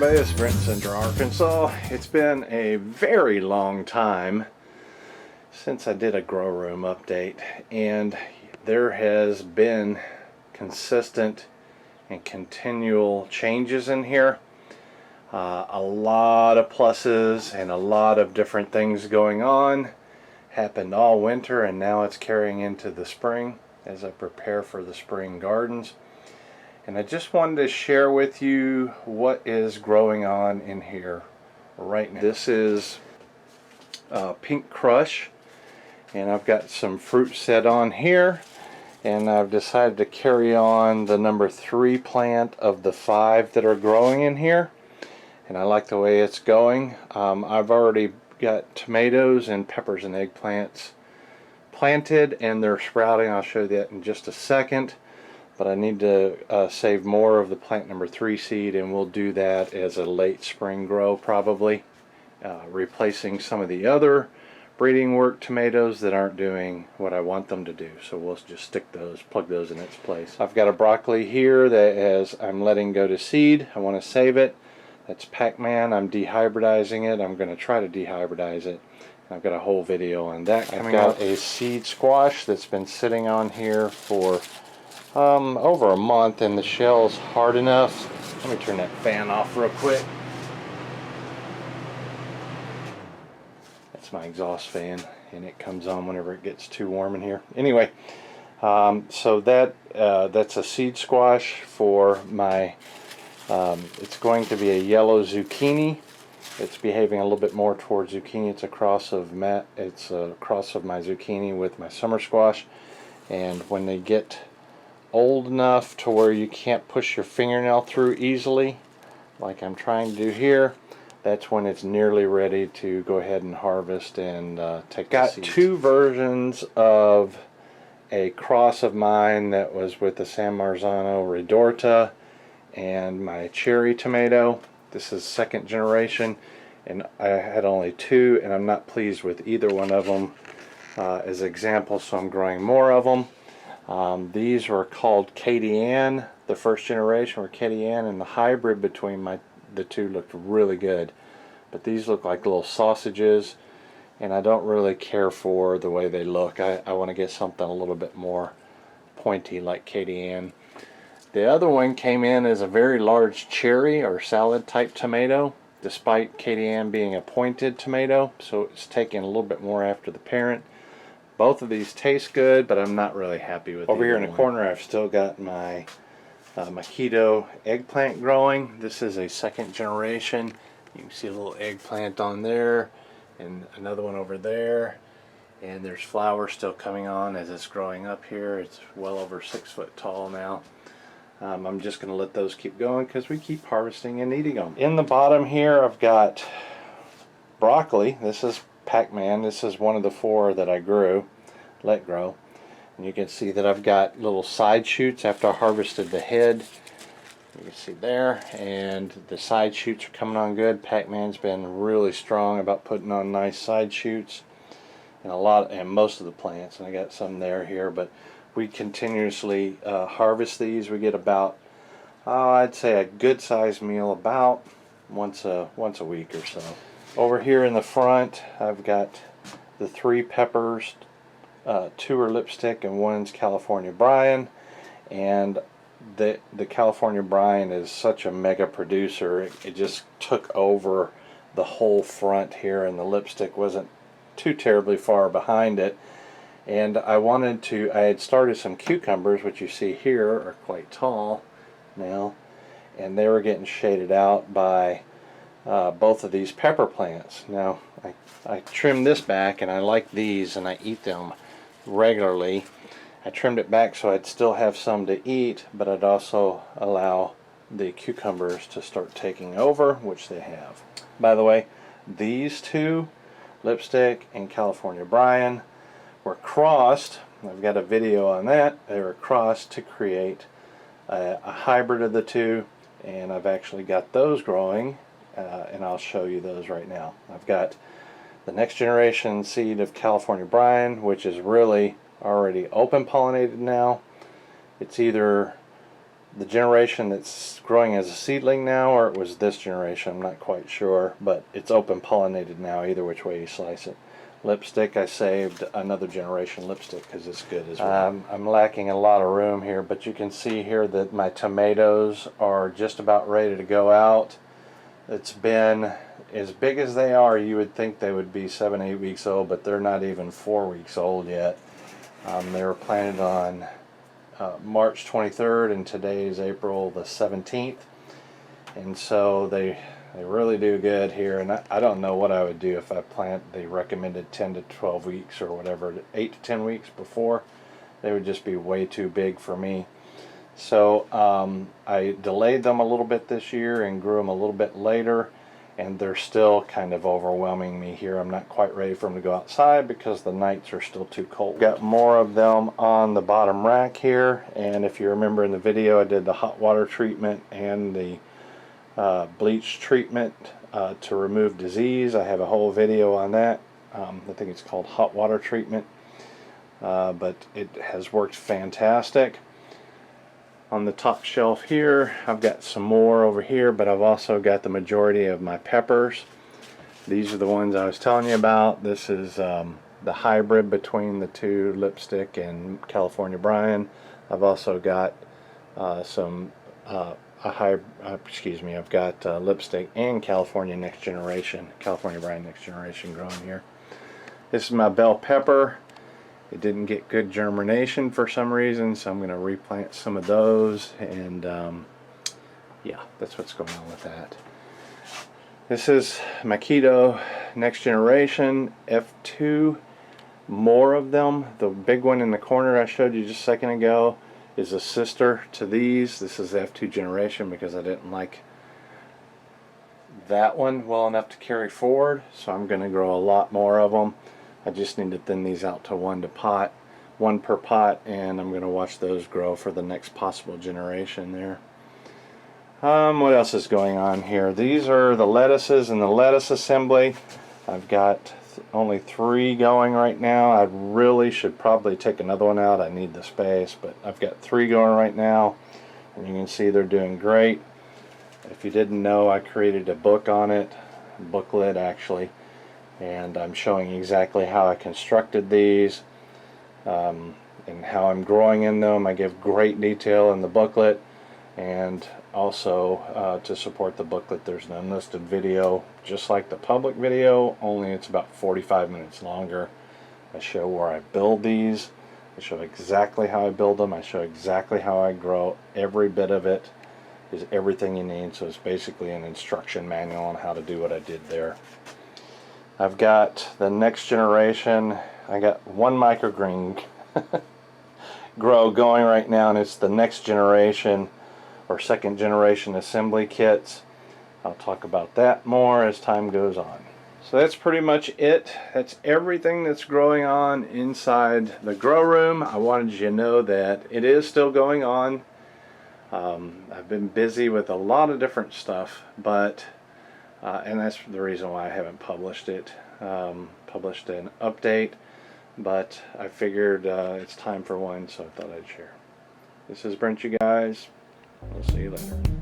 everybody, it's Brent in Central Arkansas. It's been a very long time since I did a grow room update, and there has been consistent and continual changes in here. A lot of pluses and a lot of different things going on. Happened all winter, and now it's carrying into the spring as I prepare for the spring gardens. And I just wanted to share with you what is growing on in here right now. This is Pink Crush, and I've got some fruit set on here, and I've decided to carry on the number 3 plant of the 5 that are growing in here, and I like the way it's going. I've already got tomatoes and peppers and eggplants planted, and they're sprouting. I'll show you that in just a second. But I need to save more of the plant number 3 seed, and we'll do that as a late spring grow probably, replacing some of the other breeding work tomatoes that aren't doing what I want them to do. So we'll just plug those in its place. I've got a broccoli here that I'm letting go to seed. I want to save it. That's Pac-Man. I'm dehybridizing it. I'm going to try to dehybridize it. I've got a whole video on that. I've got a seed squash that's been sitting on here for over a month, and the shell's hard enough. Let me turn that fan off real quick. That's my exhaust fan, and it comes on whenever it gets too warm in here. Anyway, so that's a seed squash for my it's going to be a yellow zucchini. It's behaving a little bit more towards zucchini. It's a cross of my zucchini with my summer squash, and when they get old enough to where you can't push your fingernail through easily, like I'm trying to do here, that's when it's nearly ready to go ahead and harvest and take the seeds. Got 2 versions of a cross of mine that was with the San Marzano Ridorta and my cherry tomato. This is 2nd generation, and I had only 2, and I'm not pleased with either one of them as examples, so I'm growing more of them. These were called Katie Ann. The 1st generation were Katie Ann, and the hybrid between the 2 looked really good. But these look like little sausages, and I don't really care for the way they look. I want to get something a little bit more pointy like Katie Ann. The other one came in as a very large cherry or salad type tomato, despite Katie Ann being a pointed tomato, so it's taking a little bit more after the parent. Both of these taste good, but I'm not really happy with over here in the corner. I've still got my Mojito Eggplant growing. This is a 2nd generation. You can see a little eggplant on there, and another one over there. And there's flowers still coming on as it's growing up here. It's well over 6 foot tall now. I'm just going to let those keep going because we keep harvesting and eating them. In the bottom here, I've got broccoli. This is Pac-Man. This is one of the 4 that I let grow, and you can see that I've got little side shoots after I harvested the head. You can see there, and the side shoots are coming on good. Pac-Man's been really strong about putting on nice side shoots, and most of the plants, and I got some there here, but we continuously harvest these. We get about I'd say a good sized meal about once a week or so. Over here in the front, I've got the 3 peppers, 2 are lipstick and 1's California Brian, and the California Brian is such a mega producer. It just took over the whole front here, and the lipstick wasn't too terribly far behind it. And I had started some cucumbers, which you see here are quite tall now, and they were getting shaded out by both of these pepper plants. Now I trimmed this back, and I like these, and I eat them regularly. I trimmed it back so I'd still have some to eat, but I'd also allow the cucumbers to start taking over, which they have. By the way, these 2, lipstick and California Brian, were crossed. I've got a video on that. They were crossed to create a hybrid of the 2, and I've actually got those growing, and I'll show you those right now. I've got the next generation seed of California Brian, which is really already open pollinated now. It's either the generation that's growing as a seedling now, or it was this generation, I'm not quite sure, but it's open pollinated now, either which way you slice it. Lipstick, I saved another generation lipstick because it's good as well. I'm lacking a lot of room here, but you can see here that my tomatoes are just about ready to go out. It's been, as big as they are, you would think they would be 7-8 weeks old, but they're not even 4 weeks old yet. They were planted on March 23rd, and today is April the 17th, and so they really do good here. And I don't know what I would do if I plant the recommended 10 to 12 weeks or whatever, 8 to 10 weeks before. They would just be way too big for me. So I delayed them a little bit this year and grew them a little bit later, and they're still kind of overwhelming me here. I'm not quite ready for them to go outside because the nights are still too cold. Got more of them on the bottom rack here, and if you remember in the video, I did the hot water treatment and the bleach treatment to remove disease. I have a whole video on that. I think it's called hot water treatment, but it has worked fantastic. On the top shelf here, I've got some more over here, but I've also got the majority of my peppers. These are the ones I was telling you about. This is the hybrid between the two, Lipstick and California Brian. I've also got I've got Lipstick and California Next Generation, California Brian Next Generation growing here. This is my bell pepper. It didn't get good germination for some reason, so I'm going to replant some of those, and yeah, that's what's going on with that. This is Mojito Next Generation F2. More of them. The big one in the corner I showed you just a second ago is a sister to these. This is F2 generation because I didn't like that one well enough to carry forward, so I'm going to grow a lot more of them. I just need to thin these out to one per pot, and I'm going to watch those grow for the next possible generation there. What else is going on here? These are the lettuces and the lettuce assembly. I've got only 3 going right now. I really should probably take another one out. I need the space, but I've got 3 going right now, and you can see they're doing great. If you didn't know, I created a book on it, a booklet actually, and I'm showing exactly how I constructed these and how I'm growing in them. I give great detail in the booklet, and also to support the booklet there's an unlisted video just like the public video, only it's about 45 minutes longer. I show where I build these, I show exactly how I build them, I show exactly how I grow. Every bit of it is everything you need, so it's basically an instruction manual on how to do what I did there. I've got the next generation. I got one microgreen grow going right now, and it's the next generation or second generation assembly kits. I'll talk about that more as time goes on. So that's pretty much it. That's everything that's growing on inside the grow room. I wanted you to know that it is still going on. I've been busy with a lot of different stuff, but and that's the reason why I haven't published it. Published an update, but I figured it's time for one, so I thought I'd share. This is Brent, you guys. We'll see you later.